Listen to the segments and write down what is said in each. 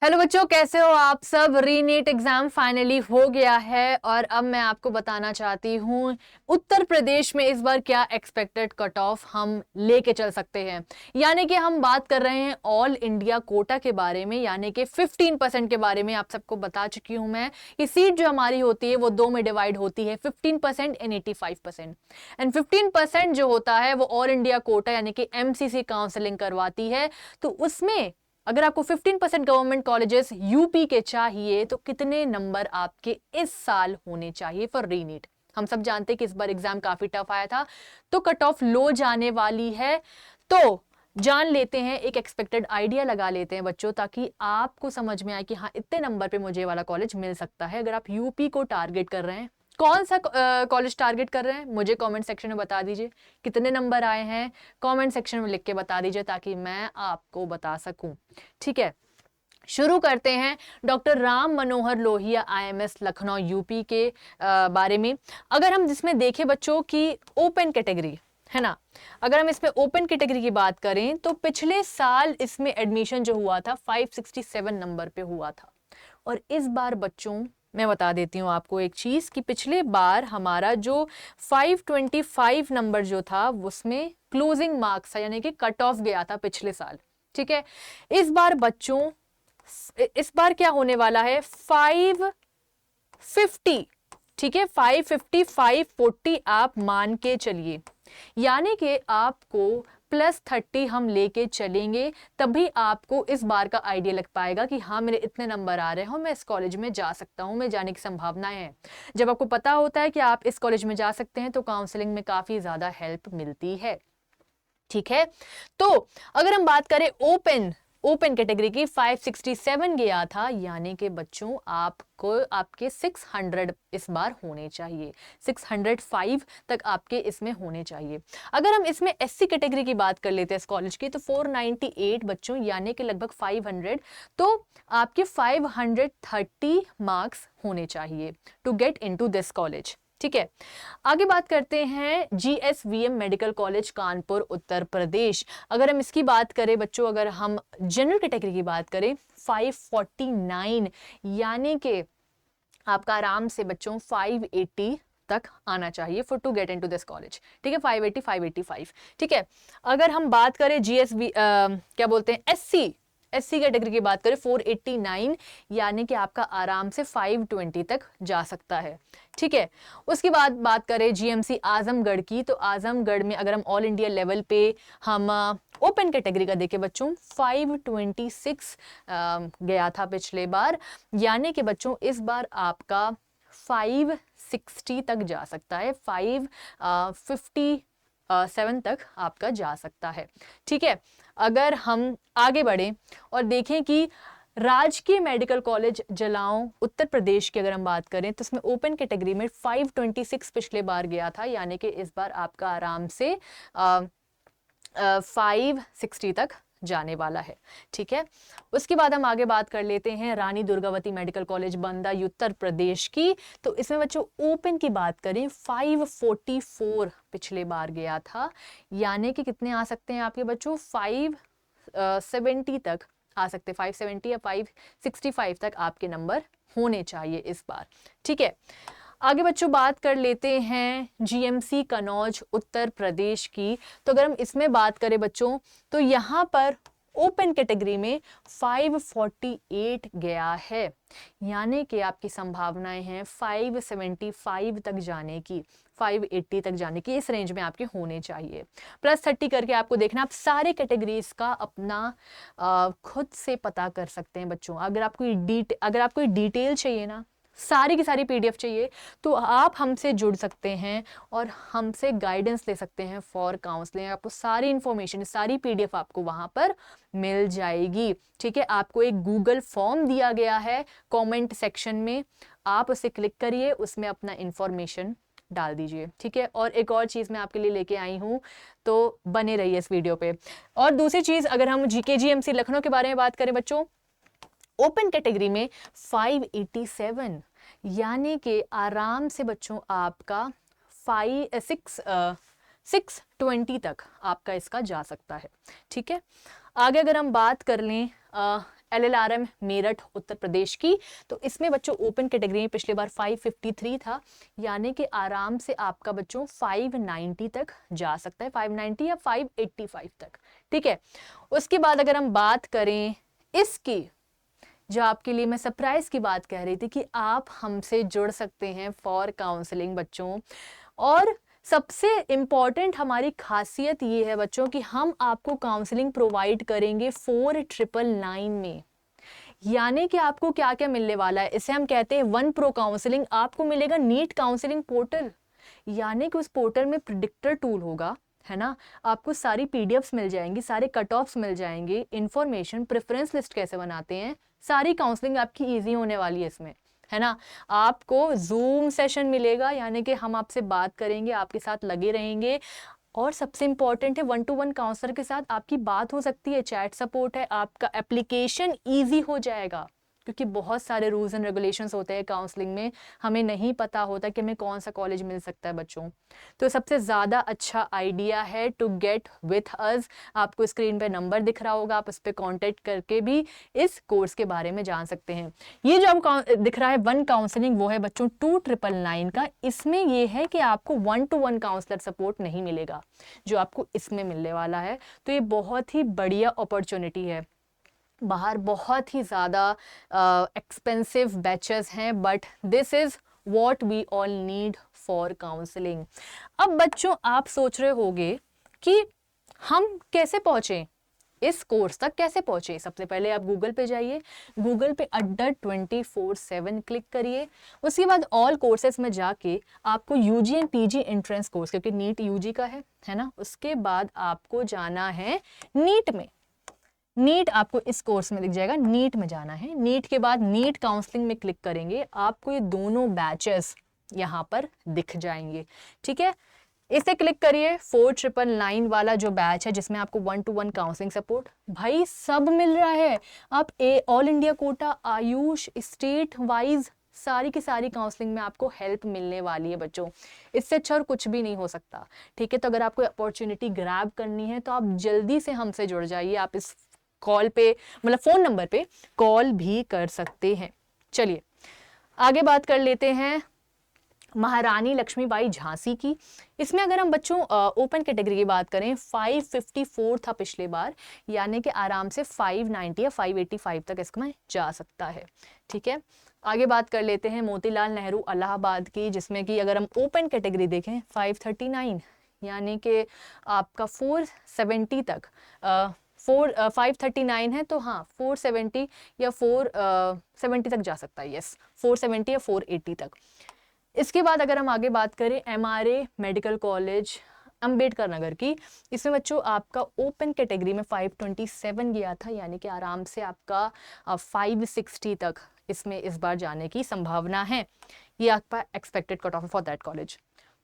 Hello बच्चों, कैसे हो आप सब। रीनीट एग्जाम फाइनली हो गया है और अब मैं आपको बताना चाहती हूँ उत्तर प्रदेश में इस बार क्या एक्सपेक्टेड कट ऑफ हम लेके चल सकते हैं। यानी कि हम बात कर रहे हैं ऑल इंडिया कोटा के बारे में, यानी कि 15% के बारे में आप सबको बता चुकी हूँ मैं कि सीट जो हमारी होती है वो दो में डिवाइड होती है, 15% एंड 85%। एंड 15% जो होता है वो ऑल इंडिया कोटा यानी कि एमसीसी काउंसलिंग करवाती है। तो उसमें अगर आपको 15% गवर्नमेंट कॉलेजेस यूपी के चाहिए तो कितने नंबर आपके इस साल होने चाहिए फॉर रीनीट। हम सब जानते हैं कि इस बार एग्जाम काफी टफ आया था, तो कट ऑफ लो जाने वाली है। तो जान लेते हैं, एक एक्सपेक्टेड आइडिया लगा लेते हैं बच्चों, ताकि आपको समझ में आए कि हाँ इतने नंबर पे मुझे वाला कॉलेज मिल सकता है। अगर आप यूपी को टारगेट कर रहे हैं, कौन सा कॉलेज टारगेट कर रहे हैं मुझे कमेंट सेक्शन में बता दीजिए। कितने नंबर आए हैं कमेंट सेक्शन में लिख के बता दीजिए ताकि मैं आपको बता सकूं। ठीक है, शुरू करते हैं doctor Ram Manohar Lohia IMS Lucknow UP के बारे में। अगर हम जिसमें देखें बच्चों की ओपन कैटेगरी है ना, अगर हम इसमें ओपन कैटेगरी की बात करें तो पिछले साल इसमें एडमिशन जो हुआ था 567 नंबर पे हुआ था। और इस बार बच्चों मैं बता देती हूँ आपको एक चीज कि पिछले बार हमारा जो 525 नंबर जो था उसमें क्लोजिंग मार्क्स था, यानी कि कट ऑफ गया था पिछले साल। ठीक है, इस बार बच्चों इस बार क्या होने वाला है 550। ठीक है, 550 540 आप मान के चलिए, यानी कि आपको +30 हम लेके चलेंगे, तभी आपको इस बार का आइडिया लग पाएगा कि हाँ मेरे इतने नंबर आ रहे हैं, मैं इस कॉलेज में जा सकता हूँ, मैं जाने की संभावनाएं हैं। जब आपको पता होता है कि आप इस कॉलेज में जा सकते हैं तो काउंसलिंग में काफी ज्यादा हेल्प मिलती है। ठीक है, तो अगर हम बात करें ओपन कैटेगरी की 567 गया था, यानी कि बच्चों आपको आपके 600 इस बार होने चाहिए, 605 तक आपके इसमें होने चाहिए। अगर हम इसमें एससी कैटेगरी की बात कर लेते हैं इस कॉलेज की तो 498 बच्चों, यानी कि लगभग 500, तो आपके 530 मार्क्स होने चाहिए to get into this college. ठीक है, आगे बात करते हैं GSVM medical college Kanpur Uttar Pradesh. अगर हम इसकी बात करें बच्चों, अगर हम जनरल कैटेगरी की बात करें 549, यानी कि आपका आराम से बच्चों 580 तक आना चाहिए for to get into this college. ठीक है, 580 585। ठीक है, अगर हम बात करें जीएसबी क्या बोलते हैं एससी कैटेगरी की बात करें 489, यानी कि आपका आराम से 520 तक जा सकता है। ठीक है, उसके बाद बात करें जीएमसी आजमगढ़ की, तो आजमगढ़ में अगर हम ऑल इंडिया लेवल पे हम ओपन कैटेगरी का देखें बच्चों 526 गया था पिछले बार, यानी कि बच्चों इस बार आपका 560 तक जा सकता है, 557 तक आपका जा सकता है। ठीक है, अगर हम आगे बढ़े और देखें कि राजकीय मेडिकल कॉलेज जलाओं उत्तर प्रदेश की अगर हम बात करें तो इसमें ओपन कैटेगरी में 526 पिछले बार गया था, यानी कि इस बार आपका आराम से 560 तक जाने वाला है। ठीक है, उसके बाद हम आगे बात कर लेते हैं रानी दुर्गावती मेडिकल कॉलेज बंदा उत्तर प्रदेश की। तो इसमें बच्चों ओपन की बात करें 544 पिछले बार गया था, यानी कि कितने आ सकते हैं आपके बच्चों 570 तक आ सकते, 570 या 565 तक आपके नंबर होने चाहिए इस बार। ठीक है, आगे बच्चों बात कर लेते हैं जीएमसी कनौज उत्तर प्रदेश की। तो अगर हम इसमें बात करें बच्चों तो यहां पर ओपन कैटेगरी में 548 गया है, यानी कि आपकी संभावनाएं हैं 575 तक जाने की, 580 तक जाने की, इस रेंज में आपके होने चाहिए। +30 करके आपको देखना, आप सारे कैटेगरीज का अपना खुद से पता कर सकते हैं बच्चों। अगर आपको डिटेल चाहिए ना, सारी की सारी पीडीएफ चाहिए, तो आप हमसे जुड़ सकते हैं और हमसे गाइडेंस ले सकते हैं फॉर काउंसलिंग। आपको सारी इंफॉर्मेशन, सारी पीडीएफ आपको वहां पर मिल जाएगी। ठीक है, आपको एक गूगल फॉर्म दिया गया है कमेंट सेक्शन में, आप उसे क्लिक करिए, उसमें अपना इंफॉर्मेशन डाल दीजिए। ठीक है, और एक और चीज मैं आपके लिए लेके आई हूं, तो बने रहिए इस वीडियो पे। और दूसरी चीज, अगर हम जीकेजीएमसी लखनऊ के बारे में बात करें बच्चों, ओपन कैटेगरी में 587, यानी कि आराम से बच्चों आपका 620 तक आपका इसका जा सकता है। ठीक है, आगे अगर हम बात कर लें LLRM मेरठ उत्तर प्रदेश की। तो इसमें बच्चों ओपन कैटेगरी में पिछले बार 553 था, यानी कि आराम से आपका बच्चों 590 तक जा सकता है, 590 या 585 तक। ठीक है, उसके बाद अगर हम बात करें इसकी, जो आपके लिए मैं सरप्राइज की बात कह रही थी कि आप हमसे जुड़ सकते हैं फॉर काउंसलिंग बच्चों, और सबसे इम्पॉर्टेंट हमारी खासियत ये है बच्चों कि हम आपको काउंसलिंग प्रोवाइड करेंगे 4999 में। यानी कि आपको क्या क्या मिलने वाला है, इसे हम कहते हैं 1 प्रो काउंसलिंग। आपको मिलेगा नीट काउंसलिंग पोर्टल, यानी कि उस पोर्टल में प्रिडिक्टर टूल होगा, है ना। आपको सारी पीडीएफ्स मिल जाएंगी, सारे कट ऑफ्स मिल जाएंगे, इंफॉर्मेशन, प्रेफरेंस लिस्ट कैसे बनाते हैं, सारी काउंसलिंग आपकी इजी होने वाली है इसमें, है ना। आपको जूम सेशन मिलेगा, यानी कि हम आपसे बात करेंगे, आपके साथ लगे रहेंगे, और सबसे इंपॉर्टेंट है 1-to-1 काउंसलर के साथ आपकी बात हो सकती है, चैट सपोर्ट है, आपका एप्लीकेशन ईजी हो जाएगा, क्योंकि बहुत सारे रूल्स एंड रेगुलेशंस होते हैं काउंसलिंग में, हमें नहीं पता होता कि हमें कौन सा कॉलेज मिल सकता है बच्चों। तो सबसे ज़्यादा अच्छा आइडिया है टू गेट विथ अस। आपको स्क्रीन पे नंबर दिख रहा होगा, आप उस पर कॉन्टेक्ट करके भी इस कोर्स के बारे में जान सकते हैं। ये जो हम दिख रहा है 1 काउंसलिंग, वो है बच्चों 2999 का। इसमें ये है कि आपको 1-to-1 काउंसलर सपोर्ट नहीं मिलेगा जो आपको इसमें मिलने वाला है। तो ये बहुत ही बढ़िया अपॉर्चुनिटी है। बाहर बहुत ही ज़्यादा एक्सपेंसिव बैचेस हैं, but this is what we all need for counselling. अब बच्चों आप सोच रहे होंगे कि हम कैसे पहुँचें इस कोर्स तक, कैसे पहुँचे। सबसे पहले आप गूगल पे जाइए, गूगल पे अड्डा 24/7 क्लिक करिए। उसके बाद ऑल कोर्सेज में जाके आपको UG and PG entrance course, क्योंकि नीट यूजी का है ना। उसके बाद आपको जाना है नीट में, नीट आपको इस कोर्स में दिख जाएगा, नीट में जाना है। नीट के बाद नीट काउंसलिंग में क्लिक करेंगे, आपको ये दोनों बैचेस यहाँ पर दिख जाएंगे। ठीक है, इसे क्लिक करिए। 4999 वाला जो बैच है जिसमें आपको 1-to-1 काउंसलिंग सपोर्ट, भाई सब मिल रहा है। आप all India quota, Ayush, state wise सारी की सारी काउंसलिंग में आपको हेल्प मिलने वाली है बच्चों। इससे अच्छा और कुछ भी नहीं हो सकता। ठीक है, तो अगर आपको अपॉर्चुनिटी ग्रैब करनी है तो आप जल्दी से हमसे जुड़ जाइए। आप इस कॉल पे, मतलब फोन नंबर पे कॉल भी कर सकते हैं। चलिए आगे बात कर लेते हैं महारानी लक्ष्मीबाई झांसी की। इसमें अगर हम बच्चों ओपन कैटेगरी की बात करें, 554 था पिछले बार, यानी कि आराम से 590 या 585 तक इसमें जा सकता है। ठीक है, आगे बात कर लेते हैं मोतीलाल नेहरू इलाहाबाद की, जिसमें कि अगर हम ओपन कैटेगरी देखें 539, यानी कि आपका 470 तक 539 है, तो हाँ 470 या 470 तक जा सकता है। यस, 470 या 480 तक। इसके बाद अगर हम आगे बात करें MRA medical college Ambedkar Nagar की, इसमें बच्चों आपका ओपन कैटेगरी में 527 गया था, यानी कि आराम से आपका 560 तक इसमें इस बार जाने की संभावना है। ये आपका expected cut off for that college.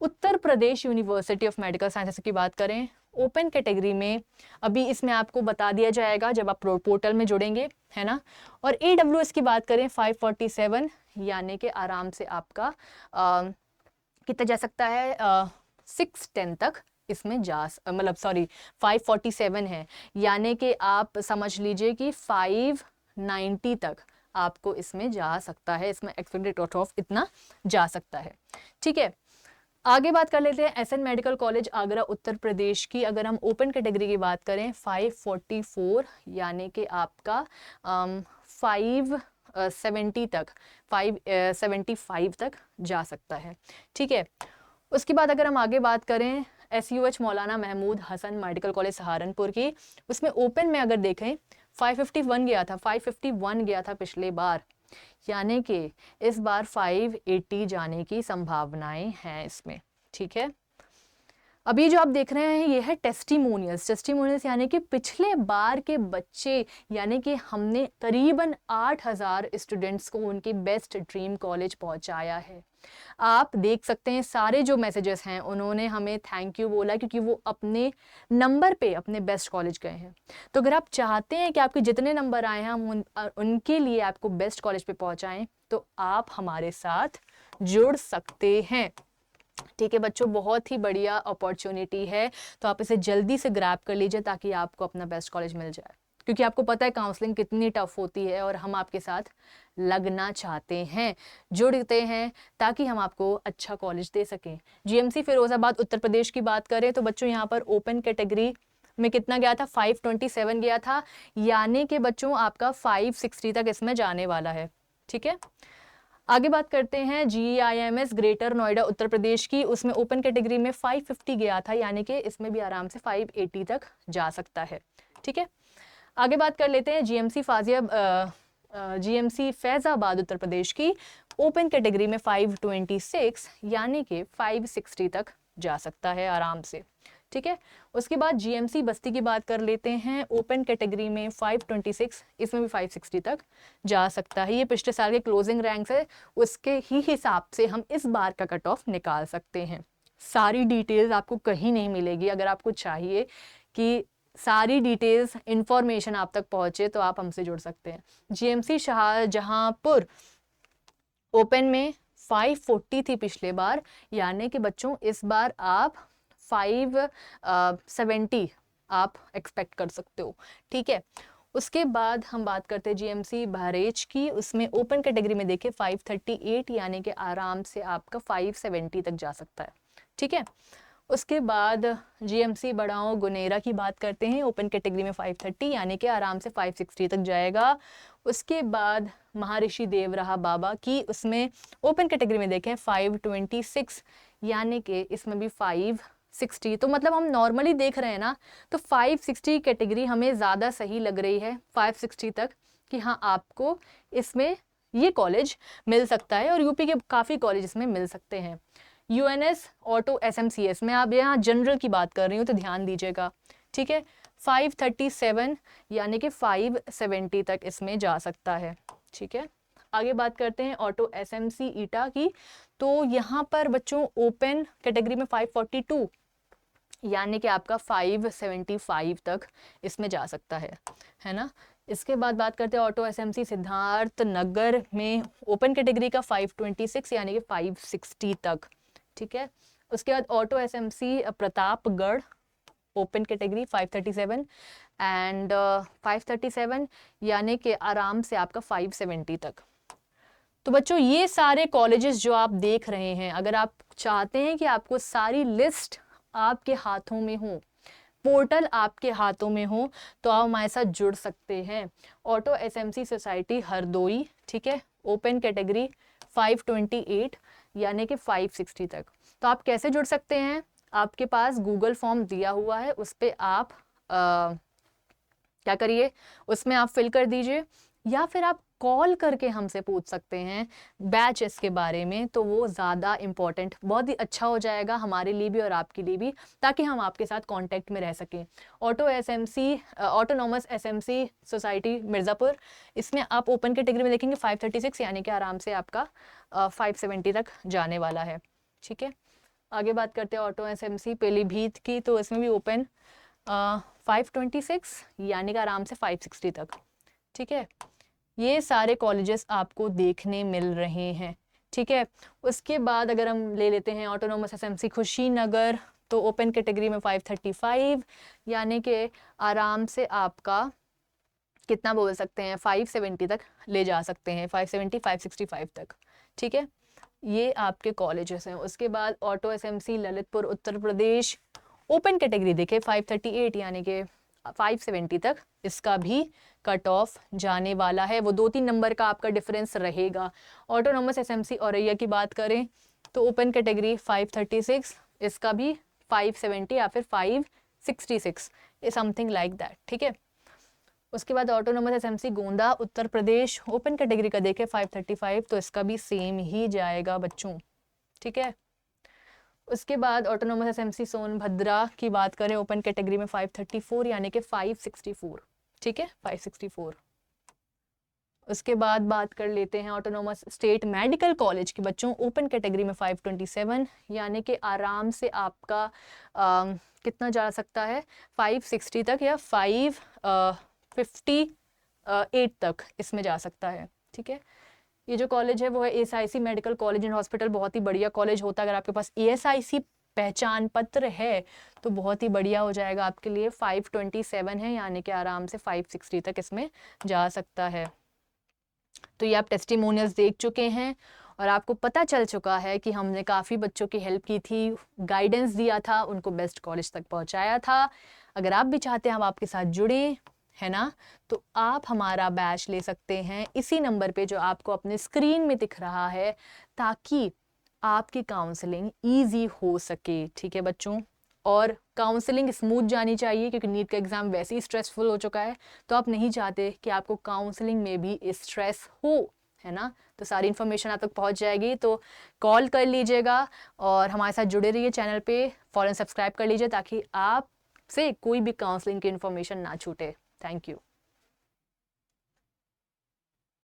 Uttar Pradesh university of medical sciences की बात करें, ओपन कैटेगरी में अभी इसमें आपको बता दिया जाएगा जब आप पोर्टल में जुड़ेंगे, है ना। और AWS की बात करें 547, यानी कि आराम से आपका कितना जा सकता है 610 तक इसमें जा, मतलब सॉरी 547 है, यानी कि आप समझ लीजिए कि 590 तक आपको इसमें जा सकता है। इसमें एक्सपेक्टेड कट ऑफ इतना जा सकता है। ठीक है, आगे बात कर लेते हैं SN medical college Agra Uttar Pradesh की। अगर हम ओपन कैटेगरी की बात करें 544, यानी कि आपका 570 तक 575 तक जा सकता है। ठीक है, उसके बाद अगर हम आगे बात करें SUH मौलाना महमूद हसन मेडिकल कॉलेज सहारनपुर की, उसमें ओपन में अगर देखें 551 गया था, 551 गया था पिछले बार, यानी कि इस बार 580 जाने की संभावनाएं हैं इसमें। ठीक है, अभी जो आप देख रहे हैं ये है टेस्टिमोनियल्स, यानी कि पिछले बार के बच्चे, यानी कि हमने करीबन 8000 स्टूडेंट्स को उनके बेस्ट ड्रीम कॉलेज पहुंचाया है। आप देख सकते हैं सारे जो मैसेजेस हैं उन्होंने हमें थैंक यू बोला, क्योंकि वो अपने नंबर पे अपने बेस्ट कॉलेज गए हैं। तो अगर आप चाहते हैं कि आपके जितने नंबर आए हैं हम उनके लिए आपको बेस्ट कॉलेज पे पहुंचाएं, तो आप हमारे साथ जुड़ सकते हैं। ठीक है बच्चों, बहुत ही बढ़िया अपॉर्चुनिटी है, तो आप इसे जल्दी से ग्रैब कर लीजिए ताकि आपको अपना बेस्ट कॉलेज मिल जाए। क्योंकि आपको पता है काउंसलिंग कितनी टफ होती है और हम आपके साथ लगना चाहते हैं, जुड़ते हैं, ताकि हम आपको अच्छा कॉलेज दे सकें। जीएमसी फिरोजाबाद उत्तर प्रदेश की बात करें तो बच्चों यहाँ पर ओपन कैटेगरी में कितना गया था, 527 गया था, यानी कि बच्चों आपका 560 तक इसमें जाने वाला है। ठीक है, आगे बात करते हैं GIMS ग्रेटर नोएडा उत्तर प्रदेश की, उसमें ओपन कैटेगरी में 550 गया था, यानी कि इसमें भी आराम से 580 तक जा सकता है। ठीक है, आगे बात कर लेते हैं GMC फैजाबाद उत्तर प्रदेश की, ओपन कैटेगरी में 526 यानी कि 560 तक जा सकता है आराम से। ठीक है, उसके बाद GMC बस्ती की बात कर लेते हैं, ओपन कैटेगरी में 526, इसमें भी 560 तक जा सकता है। ये पिछले साल के क्लोजिंग रैंक्स है, उसके ही हिसाब से हम इस बार का कट ऑफ निकाल सकते हैं। सारी डिटेल्स आपको कहीं नहीं मिलेगी। अगर आपको चाहिए कि सारी डिटेल्स इंफॉर्मेशन आप तक पहुंचे तो आप हमसे जुड़ सकते हैं। GMC शाहजहांपुर ओपन में 540 थी पिछले बार, यानी कि बच्चों इस बार आप 570 आप एक्सपेक्ट कर सकते हो। ठीक है, उसके बाद हम बात करते हैं GMC बहरेच की, उसमें ओपन कैटेगरी में देखिए 538 यानी कि आराम से आपका 570 तक जा सकता है। ठीक है, उसके बाद GMC बड़ाओं गुनेरा की बात करते हैं, ओपन कैटेगरी में 530 यानी कि आराम से 560 तक जाएगा। उसके बाद महर्षि देवराहा बाबा की, उसमें ओपन कैटेगरी में देखें 526 यानी कि इसमें भी 560, तो मतलब हम नॉर्मली देख रहे हैं ना, तो 560 कैटेगरी हमें ज़्यादा सही लग रही है 560 तक, कि हाँ आपको इसमें ये कॉलेज मिल सकता है और यूपी के काफ़ी कॉलेज इसमें मिल सकते हैं। UNS ऑटो SMCS में आप यहाँ जनरल की बात कर रही हूँ तो ध्यान दीजिएगा। ठीक है, 537 यानी कि 570 तक इसमें जा सकता है। ठीक है, आगे बात करते हैं ऑटो SMC ईटा की, तो यहाँ पर बच्चों ओपन कैटेगरी में 542 यानी कि आपका 575 तक इसमें जा सकता है ना। इसके बाद बात करते हैं ऑटो SMC सिद्धार्थ नगर में, ओपन कैटेगरी का 526 यानी कि 560 तक। ठीक है, उसके बाद auto SMC Pratapgarh open category 537 and 537 यानी कि आराम से आपका 570 तक। तो बच्चों ये सारे कॉलेजेस जो आप देख रहे हैं, अगर आप चाहते हैं कि आपको सारी लिस्ट आपके हाथों में हो, पोर्टल आपके हाथों में हो, तो आप हमारे साथ जुड़ सकते हैं। ऑटो SMC सोसाइटी हरदोई, ठीक है, ओपन कैटेगरी 528 यानी कि 560 तक। तो आप कैसे जुड़ सकते हैं, आपके पास गूगल फॉर्म दिया हुआ है, उस पर आप क्या करिए, उसमें आप फिल कर दीजिए, या फिर आप कॉल करके हमसे पूछ सकते हैं बैचेस के बारे में, तो वो ज़्यादा इम्पॉर्टेंट, बहुत ही अच्छा हो जाएगा हमारे लिए भी और आपके लिए भी, ताकि हम आपके साथ कांटेक्ट में रह सकें। Auto SMC autonomous SMC society Mirzapur, इसमें आप ओपन कैटेगरी में देखेंगे 536 यानी कि आराम से आपका 570 तक जाने वाला है। ठीक है, आगे बात करते हैं ऑटो SMC पीलीभीत की, तो इसमें भी ओपन 526 यानी कि आराम से 560 तक। ठीक है, ये सारे कॉलेजेस आपको देखने मिल रहे हैं। ठीक है, उसके बाद अगर हम ले लेते हैं ऑटोनॉमस SMC खुशीनगर, तो ओपन कैटेगरी में 535 यानी कि आराम से आपका कितना बोल सकते हैं 570 तक ले जा सकते हैं, 570 565 तक। ठीक है, ये आपके कॉलेजेस हैं। उसके बाद auto SMC Lalitpur Uttar Pradesh, open category देखे 538 यानी कि 570 तक इसका भी कट ऑफ जाने वाला है। वो 2-3 नंबर का आपका डिफरेंस रहेगा। ऑटोनॉमस SMC औरैया की बात करें तो ओपन कैटेगरी 536, इसका भी 570 या फिर 566 समथिंग लाइक दैट। ठीक है, उसके बाद ऑटोनॉमस SMC गोंदा उत्तर प्रदेश, ओपन कैटेगरी का देखें 535, तो इसका भी सेम ही जाएगा बच्चों। ठीक है, उसके बाद ऑटोनॉमस SMC सोनभद्रा की बात करें, ओपन कैटेगरी में 534 यानी कि 564। ठीक है, 564। उसके बाद बात कर लेते हैं ऑटोनॉमस स्टेट मेडिकल कॉलेज के बच्चों, ओपन कैटेगरी में 527 यानी कि आराम से आपका कितना जा सकता है 560 तक या 558 तक इसमें जा सकता है। ठीक है, ये जो कॉलेज है वो है ASIC medical college and hospital, बहुत ही बढ़िया कॉलेज होता है। अगर आपके पास ASIC पहचान पत्र है तो बहुत ही बढ़िया हो जाएगा आपके लिए। 527 है, यानी कि आराम से 560 तक इसमें जा सकता है। तो ये आप टेस्टिमोनियल्स देख चुके हैं और आपको पता चल चुका है कि हमने काफ़ी बच्चों की हेल्प की थी, गाइडेंस दिया था, उनको बेस्ट कॉलेज तक पहुंचाया था। अगर आप भी चाहते हैं हम आपके साथ जुड़ें, है ना, तो आप हमारा बैच ले सकते हैं इसी नंबर पे जो आपको अपने स्क्रीन में दिख रहा है, ताकि आपकी काउंसलिंग ईजी हो सके। ठीक है बच्चों, और काउंसलिंग स्मूथ जानी चाहिए क्योंकि नीट का एग्ज़ाम वैसे ही स्ट्रेसफुल हो चुका है, तो आप नहीं चाहते कि आपको काउंसलिंग में भी स्ट्रेस हो, है ना। तो सारी इन्फॉर्मेशन आप तक पहुंच जाएगी, तो कॉल कर लीजिएगा और हमारे साथ जुड़े रहिए चैनल पे, फौरन सब्सक्राइब कर लीजिए ताकि आपसे कोई भी काउंसलिंग की इन्फॉर्मेशन ना छूटे। Thank you.